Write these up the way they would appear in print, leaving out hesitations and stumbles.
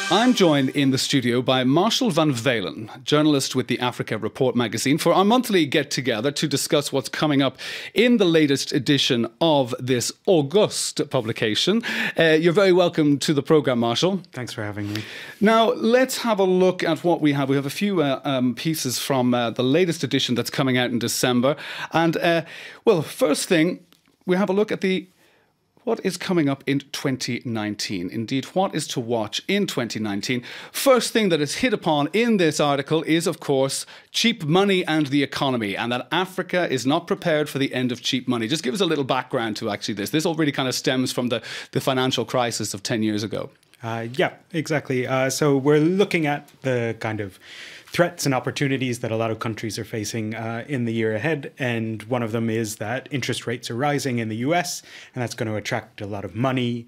I'm joined in the studio by Marshall van Valen, journalist with the Africa Report magazine, for our monthly get-together to discuss what's coming up in the latest edition of this August publication. You're very welcome to the programme, Marshall. Thanks for having me. Now, let's have a look at what we have. We have a few pieces from the latest edition that's coming out in December. And, well, first thing, we have a look at what is coming up in 2019? Indeed, what is to watch in 2019? First thing that is hit upon in this article is, of course, cheap money and the economy, and that Africa is not prepared for the end of cheap money. Just give us a little background to actually this. This all really kind of stems from the financial crisis of 10 years ago. Yeah, exactly. So we're looking at the kind of threats and opportunities that a lot of countries are facing in the year ahead. And one of them is that interest rates are rising in the US, and that's going to attract a lot of money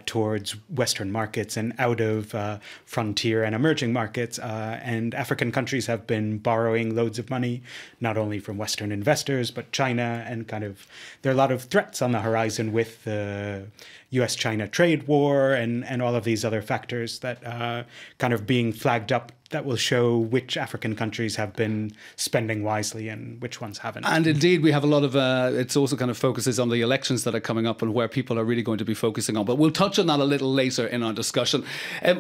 towards Western markets and out of frontier and emerging markets. And African countries have been borrowing loads of money, not only from Western investors, but China, and kind of there are a lot of threats on the horizon with the US-China trade war and all of these other factors that kind of being flagged up that will show which African countries have been spending wisely and which ones haven't. And indeed, we have a lot of, it's also kind of focuses on the elections that are coming up and where people are really going to be focusing on. But we'll touch on that a little later in our discussion.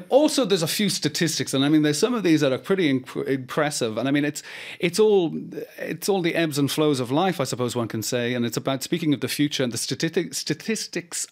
Also, there's a few statistics, and I mean, there's some of these that are pretty impressive. And I mean, it's all the ebbs and flows of life, I suppose one can say. And it's about speaking of the future and the statistics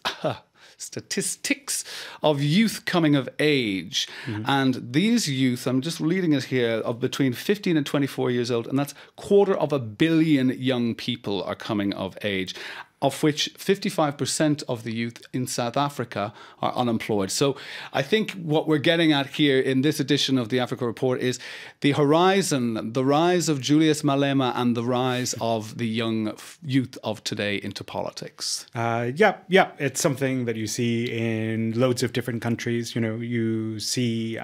of youth coming of age. And these youth, I'm just reading it here, of between 15 and 24 years old, and that's 250 million young people are coming of age, of which 55% of the youth in South Africa are unemployed. So I think what we're getting at here in this edition of the Africa Report is the horizon, the rise of Julius Malema and the rise of the young youth of today into politics. Yeah, it's something that you see in loads of different countries. You know, you see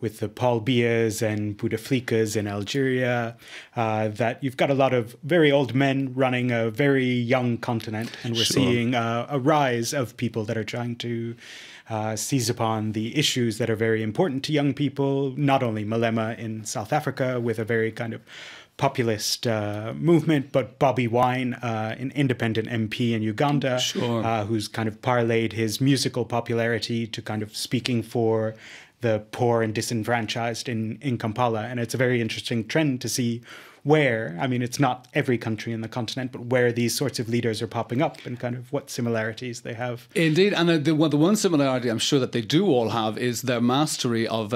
with the Paul Bias and Bouteflikas in Algeria that you've got a lot of very old men running a very young continent, and we're seeing a rise of people that are trying to seize upon the issues that are very important to young people, not only Malema in South Africa with a very kind of populist movement, but Bobby Wine, an independent MP in Uganda, who's kind of parlayed his musical popularity to kind of speaking for the poor and disenfranchised in Kampala. And it's a very interesting trend to see where, I mean, it's not every country in the continent, but where these sorts of leaders are popping up and kind of what similarities they have. Indeed. And the one similarity I'm sure that they do all have is their mastery of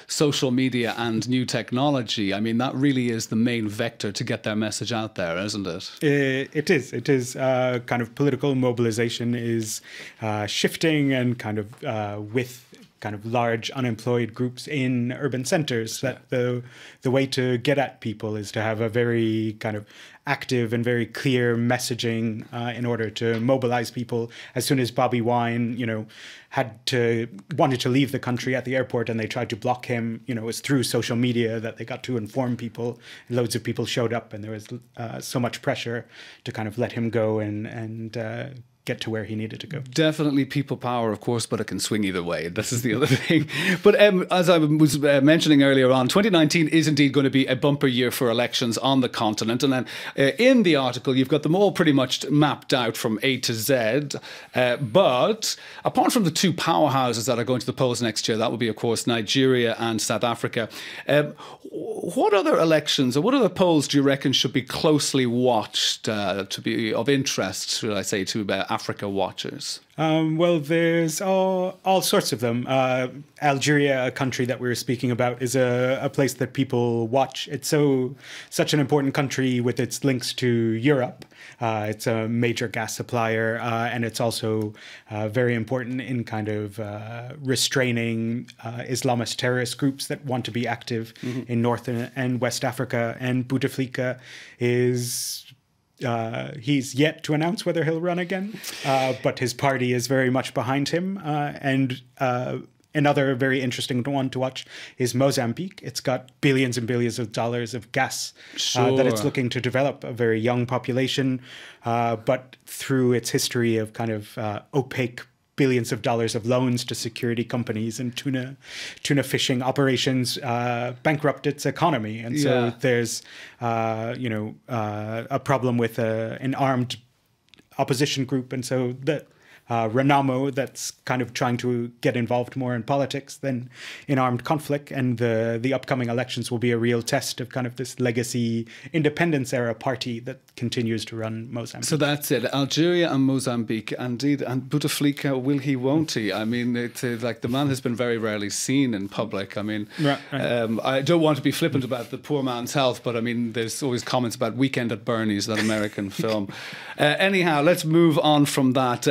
social media and new technology. I mean, that really is the main vector to get their message out there, isn't it? It is. It is kind of political mobilization is shifting and kind of with kind of large unemployed groups in urban centers, that the way to get at people is to have a very kind of active and very clear messaging in order to mobilize people. As soon as Bobby Wine, you know, wanted to leave the country at the airport and they tried to block him, you know, it was through social media that they got to inform people. Loads of people showed up and there was so much pressure to kind of let him go and get to where he needed to go. Definitely people power, of course, but it can swing either way. This is the other thing. But as I was mentioning earlier on, 2019 is indeed going to be a bumper year for elections on the continent. And then in the article, you've got them all pretty much mapped out from A to Z. But apart from the two powerhouses that are going to the polls next year, that will be, of course, Nigeria and South Africa. What other elections or what other polls do you reckon should be closely watched to be of interest, should I say, to Africa watchers? Well, there's all sorts of them. Algeria, a country that we were speaking about, is a place that people watch. It's such an important country with its links to Europe. It's a major gas supplier, and it's also very important in kind of restraining Islamist terrorist groups that want to be active in North and West Africa. And Bouteflika is... he's yet to announce whether he'll run again, but his party is very much behind him. And another very interesting one to watch is Mozambique. It's got billions and billions of dollars of gas that it's looking to develop, a very young population, but through its history of kind of opaque billions of dollars of loans to security companies, and tuna fishing operations bankrupt its economy. And so there's a problem with an armed opposition group, and so that Renamo, that's kind of trying to get involved more in politics than in armed conflict, and the upcoming elections will be a real test of kind of this legacy independence era party that continues to run Mozambique. So that's it, Algeria and Mozambique, indeed, and Bouteflika, will he, won't he? I mean, it's like the man has been very rarely seen in public. I mean, right. I don't want to be flippant about the poor man's health, but I mean, there's always comments about Weekend at Bernie's, that American film. Anyhow, let's move on from that.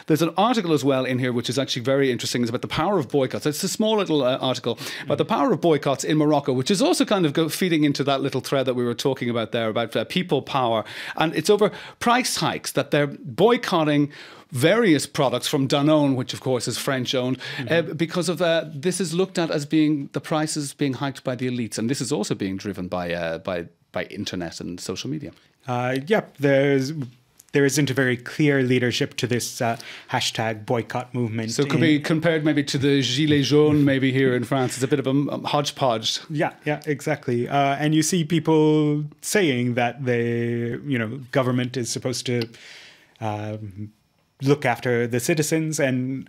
There's an article as well in here which is actually very interesting. It's about the power of boycotts. It's a small little article about the power of boycotts in Morocco, which is also kind of feeding into that little thread that we were talking about there about people power. And it's over price hikes, that they're boycotting various products from Danone, which of course is French owned, because of this is looked at as being the prices being hiked by the elites, and this is also being driven by internet and social media. There isn't a very clear leadership to this hashtag boycott movement. So it could be compared maybe to the Gilets jaunes maybe here in France. It's a bit of a hodgepodge. Yeah, exactly. And you see people saying that government is supposed to look after the citizens, and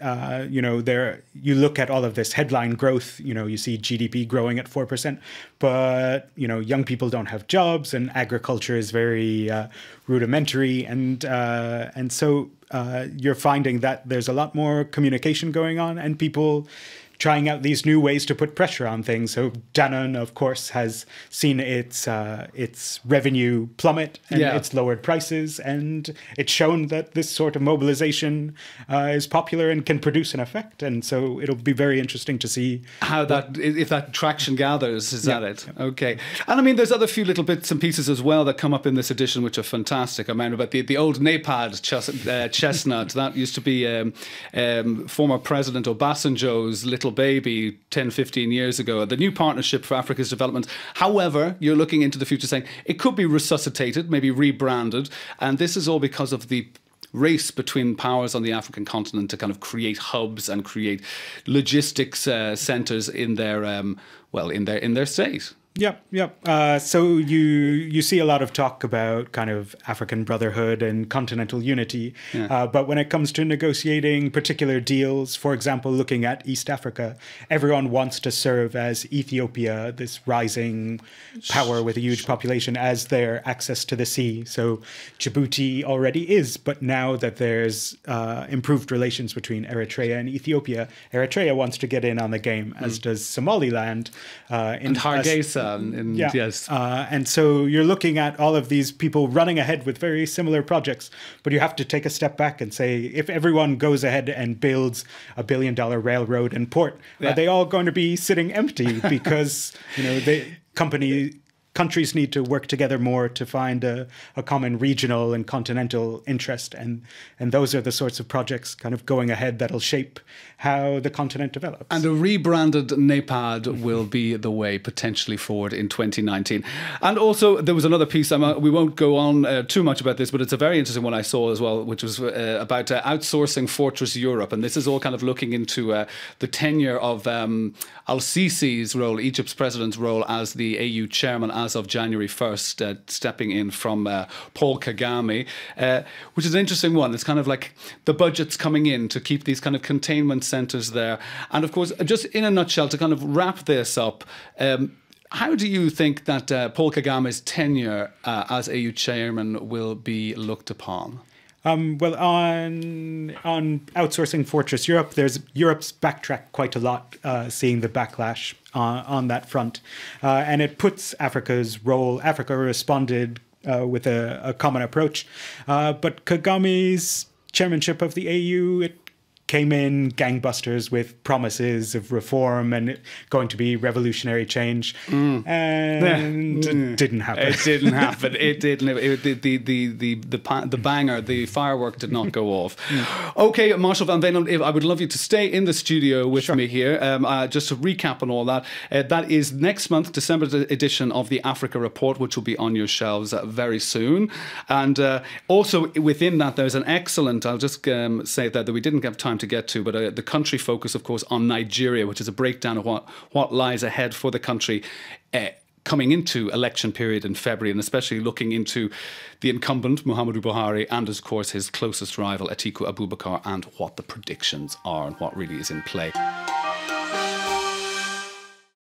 you look at all of this headline growth. You see GDP growing at 4%, but young people don't have jobs, and agriculture is very rudimentary, and so you're finding that there's a lot more communication going on, and people trying out these new ways to put pressure on things. So Danone, of course, has seen its revenue plummet, and it's lowered prices, and it's shown that this sort of mobilization is popular and can produce an effect. And so it'll be very interesting to see how if that traction gathers. Is that it? Okay. And I mean, there's other few little bits and pieces as well that come up in this edition which are fantastic. I mean, about the old NEPAD chestnut that used to be former President Obasanjo's little baby 10, 15 years ago, the new partnership for Africa's development. However, you're looking into the future saying it could be resuscitated, maybe rebranded, and this is all because of the race between powers on the African continent to kind of create hubs and create logistics centres in their in their state. So you see a lot of talk about kind of African brotherhood and continental unity, but when it comes to negotiating particular deals, for example, looking at East Africa, everyone wants to serve as Ethiopia, this rising power with a huge population, as their access to the sea. So Djibouti already is, but now that there's improved relations between Eritrea and Ethiopia, Eritrea wants to get in on the game, as does Somaliland. And Hargeisa. And so you're looking at all of these people running ahead with very similar projects, but you have to take a step back and say, if everyone goes ahead and builds $1 billion railroad and port, are they all going to be sitting empty? Because countries need to work together more to find a common regional and continental interest, and those are the sorts of projects kind of going ahead that'll shape how the continent develops. And a rebranded NEPAD will be the way potentially forward in 2019. And also there was another piece, we won't go on too much about this, but it's a very interesting one I saw as well, which was about outsourcing Fortress Europe. And this is all kind of looking into the tenure of Al-Sisi's role, Egypt's president's role as the AU chairman as of January 1st, stepping in from Paul Kagame, which is an interesting one. It's kind of like the budget's coming in to keep these kind of containment centres there. And of course, just in a nutshell, to kind of wrap this up, how do you think that Paul Kagame's tenure as AU chairman will be looked upon? Well, on outsourcing Fortress Europe, Europe's backtracked quite a lot, seeing the backlash on that front. And it puts Africa's role. Africa responded with a common approach. But Kagame's chairmanship of the AU, it came in gangbusters with promises of reform and going to be revolutionary change, and it didn't happen. It didn't happen. It didn't. The banger, the firework did not go off. Okay, Marshal Van Valen, I would love you to stay in the studio with me here. Just to recap on all that, that is next month, December's edition of the Africa Report, which will be on your shelves very soon. And also within that, there's an excellent, I'll just say that we didn't have time to get to, but the country focus, of course, on Nigeria, which is a breakdown of what lies ahead for the country coming into election period in February, and especially looking into the incumbent, Muhammadu Buhari, and of course his closest rival, Atiku Abubakar, and what the predictions are and what really is in play.